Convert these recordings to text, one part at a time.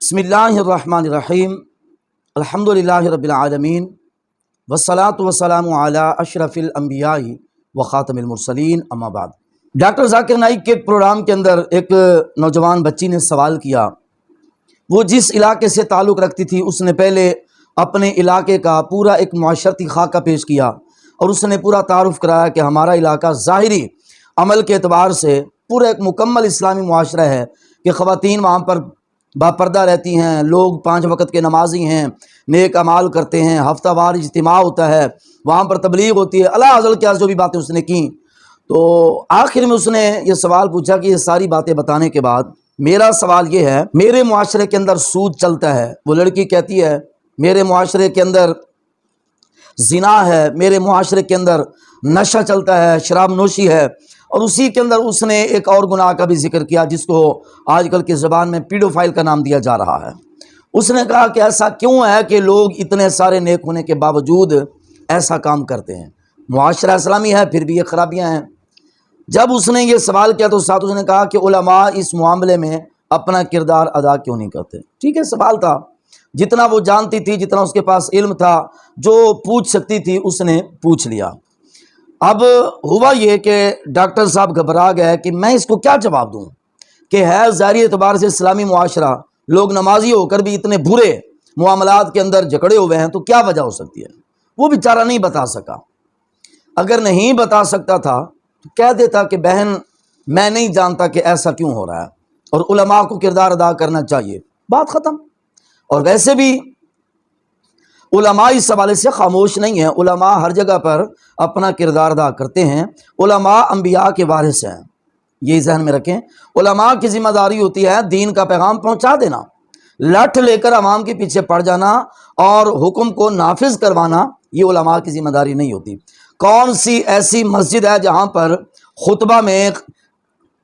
بسم اللہ الرحمن الرحیم الحمدللہ رب العالمین والصلاة والسلام علی اشرف الانبیاء و خاتم المرسلین اما بعد۔ ڈاکٹر ذاکر نائک کے پروگرام کے اندر ایک نوجوان بچی نے سوال کیا، وہ جس علاقے سے تعلق رکھتی تھی اس نے پہلے اپنے علاقے کا پورا ایک معاشرتی خاکہ پیش کیا اور اس نے پورا تعارف کرایا کہ ہمارا علاقہ ظاہری عمل کے اعتبار سے پورا ایک مکمل اسلامی معاشرہ ہے کہ خواتین وہاں پر باپردہ رہتی ہیں، لوگ 5 وقت کے نمازی ہیں، نیک اعمال کرتے ہیں، ہفتہ وار اجتماع ہوتا ہے، وہاں پر تبلیغ ہوتی ہے، اللہ ازل کیا جو بھی باتیں اس نے کیں۔ تو آخر میں اس نے یہ سوال پوچھا کہ یہ ساری باتیں بتانے کے بعد میرا سوال یہ ہے، میرے معاشرے کے اندر سود چلتا ہے۔ وہ لڑکی کہتی ہے میرے معاشرے کے اندر زنا ہے، میرے معاشرے کے اندر نشہ چلتا ہے، شراب نوشی ہے، اور اسی کے اندر اس نے ایک اور گناہ کا بھی ذکر کیا جس کو آج کل کی زبان میں پیڈوفائل کا نام دیا جا رہا ہے۔ اس نے کہا کہ ایسا کیوں ہے کہ لوگ اتنے سارے نیک ہونے کے باوجود ایسا کام کرتے ہیں؟ معاشرہ اسلامی ہے پھر بھی یہ خرابیاں ہیں۔ جب اس نے یہ سوال کیا تو ساتھ اس نے کہا کہ علماء اس معاملے میں اپنا کردار ادا کیوں نہیں کرتے؟ ٹھیک ہے، سوال تھا، جتنا وہ جانتی تھی، جتنا اس کے پاس علم تھا، جو پوچھ سکتی تھی اس نے پوچھ لیا۔ اب ہوا یہ کہ ڈاکٹر صاحب گھبرا گئے کہ میں اس کو کیا جواب دوں کہ ہے ظاہری اعتبار سے اسلامی معاشرہ، لوگ نمازی ہو کر بھی اتنے برے معاملات کے اندر جکڑے ہوئے ہیں، تو کیا وجہ ہو سکتی ہے؟ وہ بیچارہ نہیں بتا سکا۔ اگر نہیں بتا سکتا تھا تو کہہ دیتا کہ بہن میں نہیں جانتا کہ ایسا کیوں ہو رہا ہے اور علماء کو کردار ادا کرنا چاہیے، بات ختم۔ اور ویسے بھی علماء اس حوالے سے خاموش نہیں ہیں، علماء ہر جگہ پر اپنا کردار ادا کرتے ہیں۔ علماء انبیاء کے وارث ہیں، یہ ذہن میں رکھیں۔ علماء کی ذمہ داری ہوتی ہے دین کا پیغام پہنچا دینا، لٹھ لے کر عوام کے پیچھے پڑ جانا اور حکم کو نافذ کروانا یہ علماء کی ذمہ داری نہیں ہوتی۔ کون سی ایسی مسجد ہے جہاں پر خطبہ میں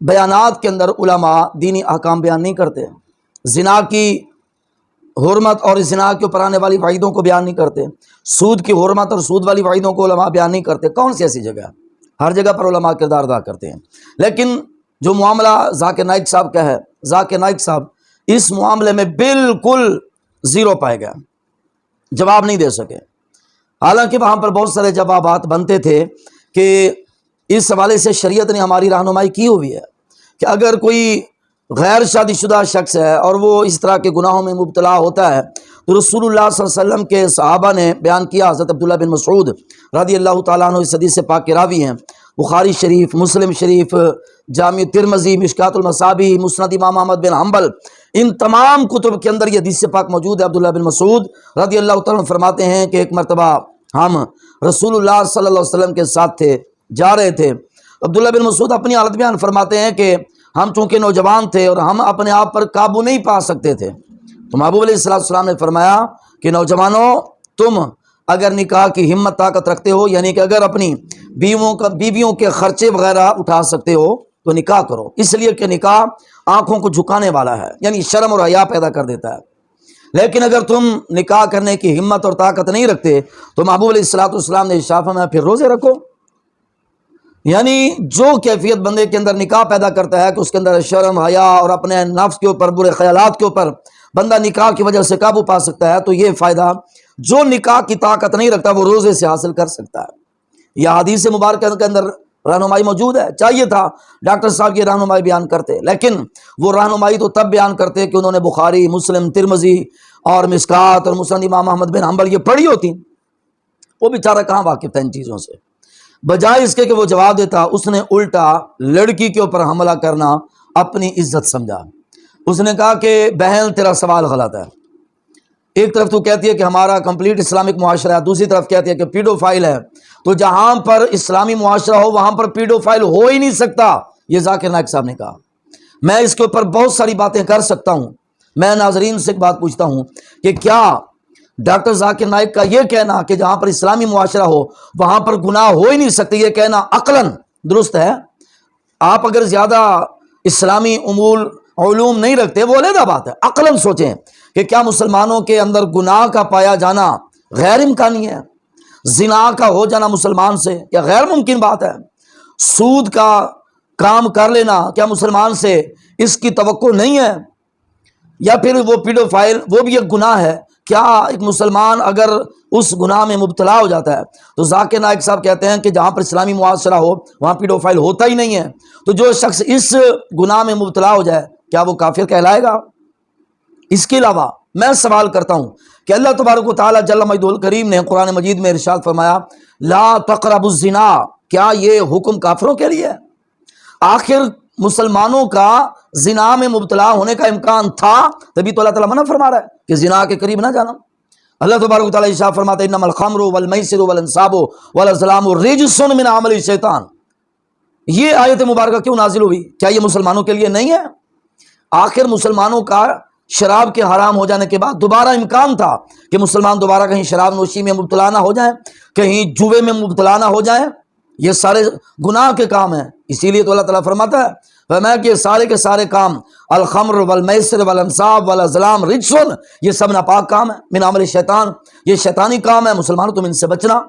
بیانات کے اندر علماء دینی احکام بیان نہیں کرتے؟ زنا کی حرمت اور زنا کے اوپر آنے والی وعیدوں کو بیان نہیں کرتے؟ سود کی حرمت اور سود والی وعیدوں کو علماء بیان نہیں کرتے؟ کون سی ایسی جگہ ہے؟ ہر جگہ پر علماء کردار ادا کرتے ہیں۔ لیکن جو معاملہ ذاکر نائک صاحب کا ہے، ذاکر نائک صاحب اس معاملے میں بالکل زیرو پائے گئے، جواب نہیں دے سکے۔ حالانکہ وہاں پر بہت سارے جوابات بنتے تھے کہ اس حوالے سے شریعت نے ہماری رہنمائی کی ہوئی ہے کہ اگر کوئی غیر شادی شدہ شخص ہے اور وہ اس طرح کے گناہوں میں مبتلا ہوتا ہے تو رسول اللہ صلی اللہ علیہ وسلم کے صحابہ نے بیان کیا، حضرت عبداللہ بن مسعود رضی اللہ تعالیٰ عنہ اس حدیث پاک کے راوی ہیں، بخاری شریف، مسلم شریف، جامع ترمذی، مشکات المصابیح، مسند امام احمد بن حنبل، ان تمام کتب کے اندر یہ حدیث پاک موجود ہے۔ عبداللہ بن مسعود رضی اللہ تعالیٰ عنہ فرماتے ہیں کہ ایک مرتبہ ہم رسول اللہ صلی اللہ علیہ وسلم کے ساتھ تھے، جا رہے تھے۔ عبداللہ بن مسعود اپنی حالت بیان فرماتے ہیں کہ ہم چونکہ نوجوان تھے اور ہم اپنے آپ پر قابو نہیں پا سکتے تھے، تو محبوب علیہ السلام نے فرمایا کہ نوجوانوں، تم اگر نکاح کی ہمت طاقت رکھتے ہو، یعنی کہ اگر اپنی بیویوں کے خرچے وغیرہ اٹھا سکتے ہو تو نکاح کرو، اس لیے کہ نکاح آنکھوں کو جھکانے والا ہے، یعنی شرم اور حیا پیدا کر دیتا ہے۔ لیکن اگر تم نکاح کرنے کی ہمت اور طاقت نہیں رکھتے تو محبوب علیہ السلام نے ارشاد فرمایا پھر روزے رکھو۔ یعنی جو کیفیت بندے کے اندر نکاح پیدا کرتا ہے کہ اس کے اندر شرم، حیا اور اپنے نفس کے اوپر، برے خیالات کے اوپر بندہ نکاح کی وجہ سے قابو پا سکتا ہے، تو یہ فائدہ جو نکاح کی طاقت نہیں رکھتا وہ روزے سے حاصل کر سکتا ہے۔ یہ حدیث مبارکہ کے اندر رہنمائی موجود ہے۔ چاہیے تھا ڈاکٹر صاحب یہ رہنمائی بیان کرتے، لیکن وہ رہنمائی تو تب بیان کرتے کہ انہوں نے بخاری، مسلم، ترمذی اور مشکات اور مسند امام احمد بن حنبل یہ پڑھی ہوتی۔ وہ بیچارہ کہاں واقف تھا ان چیزوں سے؟ بجائے اس کے کہ وہ جواب دیتا، اس نے الٹا لڑکی کے اوپر حملہ کرنا اپنی عزت سمجھا۔ اس نے کہا کہ بہن تیرا سوال غلط ہے، ایک طرف تو کہتی ہے کہ ہمارا کمپلیٹ اسلامک معاشرہ ہے، دوسری طرف کہتی ہے کہ پیڈوفائل ہے، تو جہاں پر اسلامی معاشرہ ہو وہاں پر پیڈوفائل ہو ہی نہیں سکتا، یہ ذاکر نائک صاحب نے کہا۔ میں اس کے اوپر بہت ساری باتیں کر سکتا ہوں۔ میں ناظرین سے ایک بات پوچھتا ہوں کہ کیا ڈاکٹر ذاکر نائک کا یہ کہنا کہ جہاں پر اسلامی معاشرہ ہو وہاں پر گناہ ہو ہی نہیں سکتے، یہ کہنا عقلاً درست ہے؟ آپ اگر زیادہ اسلامی علوم نہیں رکھتے وہ علیحدہ بات ہے، عقلاً سوچیں کہ کیا مسلمانوں کے اندر گناہ کا پایا جانا غیر امکانی ہے؟ زنا کا ہو جانا مسلمان سے کیا غیر ممکن بات ہے؟ سود کا کام کر لینا کیا مسلمان سے اس کی توقع نہیں ہے؟ یا پھر وہ پیڈوفائل وہ بھی ایک گناہ ہے. کیا ایک مسلمان اگر اس گناہ میں مبتلا ہو جاتا ہے تو ذاکر نائک صاحب کہتے ہیں کہ جہاں پر اسلامی معاشرہ ہو وہاں پیڈوفائل ہوتا ہی نہیں ہے. تو جو شخص اس گناہ میں مبتلا ہو جائے کیا وہ کافر کہلائے گا؟ اس کے علاوہ میں سوال کرتا ہوں کہ اللہ تبارک و تعالیٰ جل مجدہ الکریم نے قرآن مجید میں ارشاد فرمایا لا تقربوا الزنا، کیا یہ حکم کافروں کے لیے ہے؟ آخر مسلمانوں کا زنا میں مبتلا ہونے کا امکان تھا، تبھی تو اللہ تعالیٰ منع فرما رہا ہے کہ زنا کے قریب نہ جانا. اللہ تبارک و تعالیٰ ارشاد فرماتا ہے انما الخمر والمیسر والانصاب والازلام رجس من عمل الشیطان. یہ آیت مبارکہ کیوں نازل ہوئی؟ کیا یہ مسلمانوں کے لیے نہیں ہے؟ آخر مسلمانوں کا شراب کے حرام ہو جانے کے بعد دوبارہ امکان تھا کہ مسلمان دوبارہ کہیں شراب نوشی میں مبتلا نہ ہو جائیں، کہیں جوے میں مبتلا نہ ہو جائیں. یہ سارے گناہ کے کام ہیں. اسی لیے تو اللہ تعالیٰ فرماتا ہے فرمایا کہ سارے کے سارے کام الخمر والمیسر والانصاب والازلام رجسن، یہ سب ناپاک کام ہے من عمل شیطان، یہ شیطانی کام ہے، مسلمانوں تم ان سے بچنا.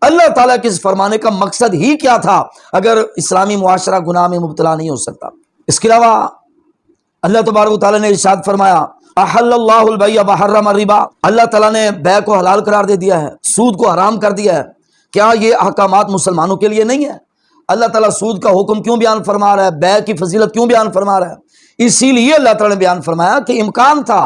اللہ تعالیٰ کے اس فرمانے کا مقصد ہی کیا تھا اگر اسلامی معاشرہ گناہ میں مبتلا نہیں ہو سکتا؟ اس کے علاوہ اللہ تبارک و تعالیٰ نے ارشاد فرمایا احل اللہ البیع وحرم الربا، اللہ تعالیٰ نے بیع کو حلال قرار دے دیا ہے، سود کو حرام کر دیا ہے. کیا یہ احکامات مسلمانوں کے لیے نہیں ہے؟ اللہ تعالیٰ سود کا حکم کیوں بیان فرما رہا ہے؟ بیع کی فضیلت کیوں بیان فرما رہا ہے؟ اسی لیے اللہ تعالیٰ نے بیان فرمایا کہ امکان تھا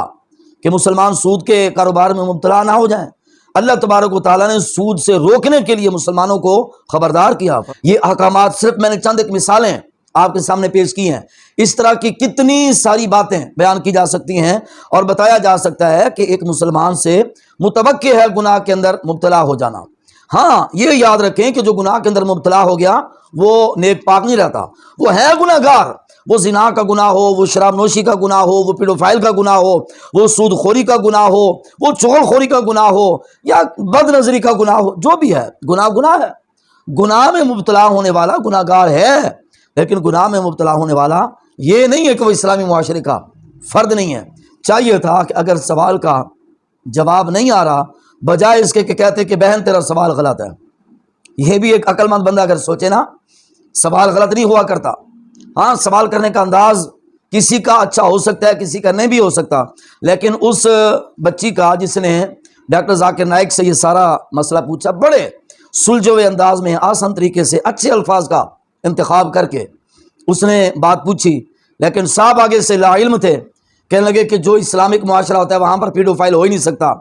کہ مسلمان سود کے کاروبار میں مبتلا نہ ہو جائیں. اللہ تبارک و تعالیٰ نے سود سے روکنے کے لیے مسلمانوں کو خبردار کیا. یہ احکامات صرف میں نے چند ایک مثالیں آپ کے سامنے پیش کی ہیں. اس طرح کی کتنی ساری باتیں بیان کی جا سکتی ہیں اور بتایا جا سکتا ہے کہ ایک مسلمان سے متوقع ہے گناہ کے اندر مبتلا ہو جانا. ہاں یہ یاد رکھیں کہ جو گناہ کے اندر مبتلا ہو گیا وہ نیک پاک نہیں رہتا، وہ ہے گناہ گار. وہ زنا کا گناہ ہو، وہ شراب نوشی کا گناہ ہو، وہ پیڈوفائل کا گناہ ہو، وہ سود خوری کا گناہ ہو، وہ چغل خوری کا گناہ ہو، یا بد نظری کا گناہ ہو، جو بھی ہے گناہ گناہ ہے. گناہ میں مبتلا ہونے والا گناہ گار ہے، لیکن گناہ میں مبتلا ہونے والا یہ نہیں ہے کہ وہ اسلامی معاشرے کا فرد نہیں ہے. چاہیے تھا کہ اگر سوال کا جواب نہیں آ رہا بجائے اس کے کہ کہتے کہ بہن تیرا سوال غلط ہے. یہ بھی ایک عقل مند بندہ اگر سوچے نا، سوال غلط نہیں ہوا کرتا. ہاں سوال کرنے کا انداز کسی کا اچھا ہو سکتا ہے، کسی کا نہیں بھی ہو سکتا، لیکن اس بچی کا جس نے ڈاکٹر ذاکر نائک سے یہ سارا مسئلہ پوچھا، بڑے سلجھے ہوئے انداز میں آسان طریقے سے اچھے الفاظ کا انتخاب کر کے اس نے بات پوچھی، لیکن صاحب آگے سے لا علم تھے، کہنے لگے کہ جو اسلامک معاشرہ ہوتا ہے وہاں پر پیڈوفائل ہو ہی نہیں سکتا.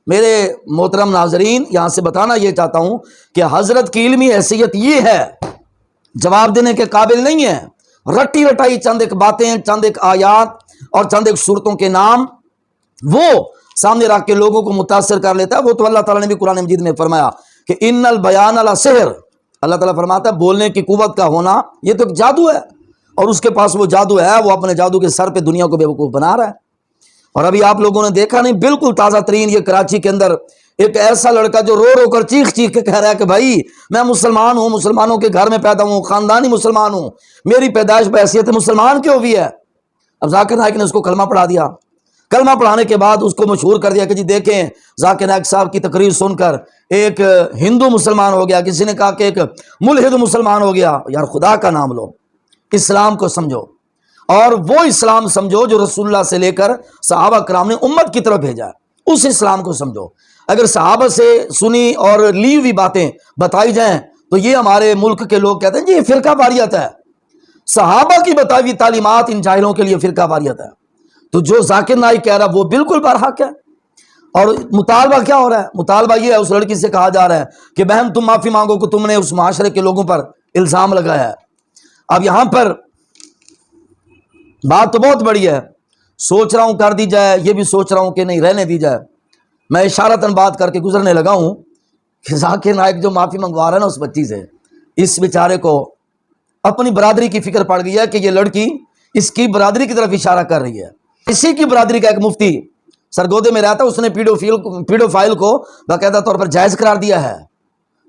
میرے محترم ناظرین، یہاں سے بتانا یہ چاہتا ہوں کہ حضرت کی علمی حیثیت یہ ہے، جواب دینے کے قابل نہیں ہے. رٹی رٹائی چند ایک باتیں، چند ایک آیات اور چند ایک صورتوں کے نام وہ سامنے رکھ کے لوگوں کو متاثر کر لیتا ہے. وہ تو اللہ تعالیٰ نے بھی قرآن مجید میں فرمایا کہ ان البیان لسحر، اللہ تعالیٰ فرماتا ہے بولنے کی قوت کا ہونا یہ تو ایک جادو ہے، اور اس کے پاس وہ جادو ہے، وہ اپنے جادو کے سر پہ دنیا کو بے وقوف بنا رہا ہے. اور ابھی آپ لوگوں نے دیکھا نہیں، بالکل تازہ ترین یہ کراچی کے اندر ایک ایسا لڑکا جو رو رو کر چیخ چیخ کے کہہ رہا ہے کہ بھائی میں مسلمان ہوں، مسلمانوں کے گھر میں پیدا ہوں، خاندانی مسلمان ہوں، میری پیدائش بحیثیت مسلمان کی ہوئی ہے. اب ذاکر نائک نے اس کو کلمہ پڑھا دیا. کلمہ پڑھانے کے بعد اس کو مشہور کر دیا کہ جی دیکھیں ذاکر نائک صاحب کی تقریر سن کر ایک ہندو مسلمان ہو گیا، کسی نے کہا کہ ایک ملحد مسلمان ہو گیا. یار خدا کا نام لو، اسلام کو سمجھو، اور وہ اسلام سمجھو جو رسول اللہ سے لے کر صحابہ کرام نے امت کی طرف بھیجا ہے، اس اسلام کو سمجھو. اگر صحابہ سے سنی اور لی ہوئی باتیں بتائی جائیں تو یہ ہمارے ملک کے لوگ کہتے ہیں جی یہ فرقہ واریت ہے. صحابہ کی بتائی ہوئی تعلیمات ان جاہلوں کے لیے فرقہ واریت ہے. تو جو ذاکر نائک کہہ رہا وہ بالکل برحق ہے. اور مطالبہ کیا ہو رہا ہے؟ مطالبہ یہ ہے، اس لڑکی سے کہا جا رہا ہے کہ بہن تم معافی مانگو کہ تم نے اس معاشرے کے لوگوں پر الزام لگایا ہے. اب یہاں پر بات تو بہت بڑی ہے، سوچ رہا ہوں کر دی جائے، یہ بھی سوچ رہا ہوں کہ نہیں رہنے دی جائے. میں اشارتاً بات کر کے گزرنے لگا ہوں کہ ذاکر نائک جو معافی منگوا رہا ہے نا اس بچی سے، اس بیچارے کو اپنی برادری کی فکر پڑ گئی ہے کہ یہ لڑکی اس کی برادری کی طرف اشارہ کر رہی ہے. اسی کی برادری کا ایک مفتی سرگودے میں رہتا ہے، اس نے پیڈوفائل کو باقاعدہ طور پر جائز قرار دیا ہے.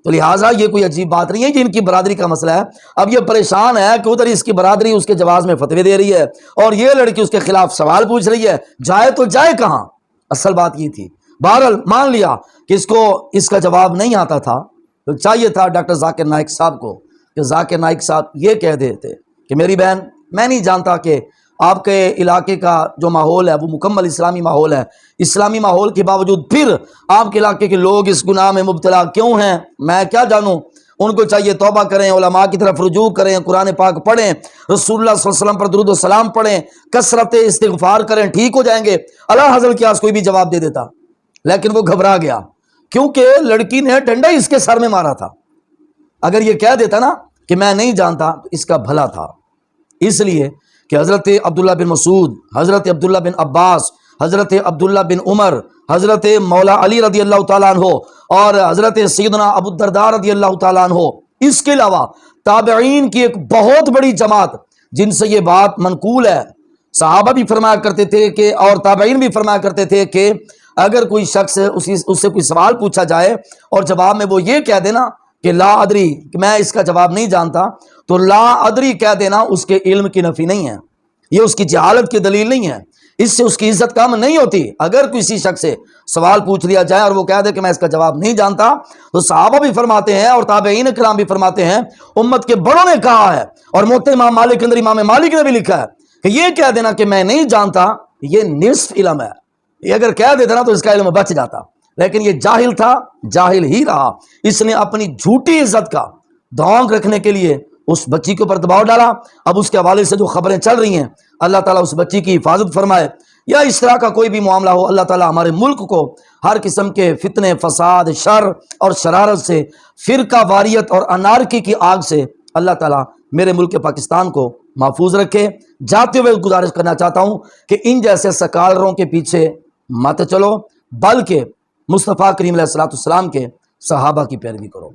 تو لہٰذا یہ کوئی عجیب بات نہیں ہے کہ ان کی برادری کا مسئلہ ہے. اب یہ پریشان ہے کہ ادھر اس کی برادری اس کے جواز میں فتوے دے رہی ہے اور یہ لڑکی اس کے خلاف سوال پوچھ رہی ہے، جائے تو جائے کہاں؟ اصل بات یہ تھی. بہرحال مان لیا کہ اس کو اس کا جواب نہیں آتا تھا، تو چاہیے تھا ڈاکٹر ذاکر نائک صاحب کو کہ ذاکر نائک صاحب یہ کہہ دیتے کہ میری بہن میں نہیں جانتا کہ آپ کے علاقے کا جو ماحول ہے وہ مکمل اسلامی ماحول ہے، اسلامی ماحول کے باوجود پھر آپ کے علاقے کے لوگ اس گناہ میں مبتلا کیوں ہیں میں کیا جانوں۔ ان کو چاہیے توبہ کریں، علماء کی طرف رجوع کریں، قرآن پاک پڑھیں، رسول اللہ صلی اللہ علیہ وسلم پر درود و سلام پڑھیں، کثرت استغفار کریں، ٹھیک ہو جائیں گے۔ اللہ حضرت کے پاس کوئی بھی جواب دے دیتا، لیکن وہ گھبرا گیا کیونکہ لڑکی نے ڈنڈا اس کے سر میں مارا تھا۔ اگر یہ کہہ دیتا نا کہ میں نہیں جانتا تو اس کا بھلا تھا، اس لیے کہ حضرت عبداللہ بن مسعود، حضرت عبداللہ بن عباس، حضرت عبداللہ بن عمر، حضرت مولا علی رضی اللہ تعالیٰ عنہ اور حضرت سیدنا ابو الدرداء رضی اللہ تعالیٰ عنہ، اس کے علاوہ تابعین کی ایک بہت بڑی جماعت جن سے یہ بات منقول ہے، صحابہ بھی فرمایا کرتے تھے کہ اور تابعین بھی فرمایا کرتے تھے کہ اگر کوئی شخص اس سے کوئی سوال پوچھا جائے اور جواب میں وہ یہ کہہ دینا کہ لا ادری، کہ میں اس کا جواب نہیں جانتا، تو لا ادری کہہ دینا اس کے علم کی نفی نہیں ہے، یہ اس کی جہالت کی دلیل نہیں ہے، اس سے اس کی عزت کم نہیں ہوتی۔ اگر کسی شخص سے سوال پوچھ لیا جائے اور وہ کہہ دے کہ میں اس کا جواب نہیں جانتا، تو صحابہ بھی فرماتے ہیں اور تابعین کرام بھی فرماتے ہیں، امت کے بڑوں نے کہا ہے اور موطئ امام مالک کے اندر امام مالک نے بھی لکھا ہے کہ یہ کہہ دینا کہ میں نہیں جانتا یہ نصف علم ہے، یہ اگر کہہ دیتا نا تو اس کا علم بچ جاتا، لیکن یہ جاہل تھا، جاہل ہی رہا۔ اس نے اپنی جھوٹی عزت کا دھونک رکھنے کے لیے اس بچی کے اوپر دباؤ ڈالا۔ اب اس کے حوالے سے جو خبریں چل رہی ہیں، اللہ تعالیٰ اس بچی کی حفاظت فرمائے، یا اس طرح کا کوئی بھی معاملہ ہو، اللہ تعالیٰ ہمارے ملک کو ہر قسم کے فتنے، فساد، شر اور شرارت سے، فرقہ واریت اور انارکی کی آگ سے اللہ تعالیٰ میرے ملک پاکستان کو محفوظ رکھے۔ جاتے ہوئے گزارش کرنا چاہتا ہوں کہ ان جیسے سکالروں کے پیچھے مت چلو، بلکہ مصطفیٰ کریم علیہ الصلوۃ والسلام کے صحابہ کی پیروی کرو۔